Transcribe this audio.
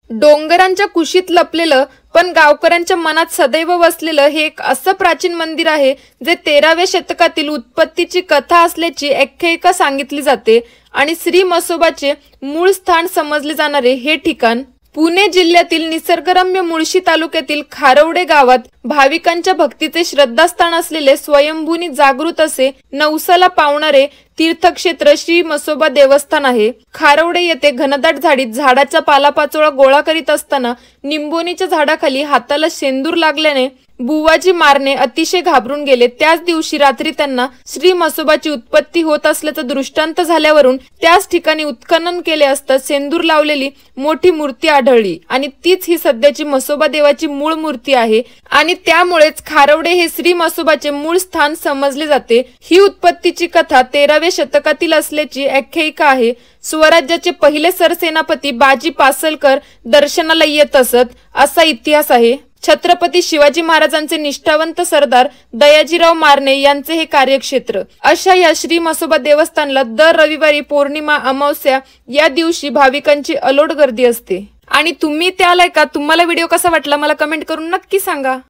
डोंगरांच्या कुशीत लपलेलं पण गावकऱ्यांच्या मनात सदैव वसलेलं हे एक असं प्राचीन मंदिर आहे जे 13व्या शतकातील उत्पत्तीची कथा असल्याची आख्यायिका सांगितली जाते आणि श्री म्हसोबाचे मूळ स्थान समजले जाणारे हे ठिकाण पुणे जिल्ह्यातील निसर्गरम्य मुळशी तालुक्यातील खारवडे गावात भाविकांच्या भक्तीचे श्रद्धास्थान असलेले स्वयंभूनी जागृत असे नवसाला पावणारे तीर्थक्षेत्र श्री म्हसोबा देवस्थान आहे। खारवडे येथे घनदाट झाडीत झाडाचा पालापाचोळा गोळा करीत असताना निंबोनीच्या झाडाखाली हाताला शेंदूर लागल्याने बुवाजी मारणे अतिशय घाबरून गेले। त्याच दिवशी रात्री त्यांना श्री म्हसोबाची उत्पत्ती होत असल्याचा दृष्टांत झाल्यावरून त्याच ठिकाणी उत्खनन केले असता शेंदूर लावलेली मोठी मूर्ती आढळली आणि तीच ही सध्याची म्हसोबा देवाची मूळ मूर्ती आहे आणि त्यामुळेच खारवडे हे श्री म्हसोबाचे मूळ स्थान समजले जाते। ही उत्पत्तीची कथा 13व्या शतकातील असल्याची आख्यायिका आहे। स्वराज्याचे पहिले सरसेनापती बाजी पासलकर दर्शनाला येत असत असा इतिहास आहे। छत्रपती शिवाजी महाराजांचे निष्ठावंत सरदार दयाजीराव मारणे यांचे हे कार्यक्षेत्र। अशा या श्री म्हसोबा देवस्थानला दर रविवारी पौर्णिमा अमावस्या या दिवशी भाविकांची अलोट गर्दी असते। आणि तुम्ही ते आलाय का? तुम्हाला व्हिडिओ कसा वाटला मला कमेंट करून नक्की सांगा।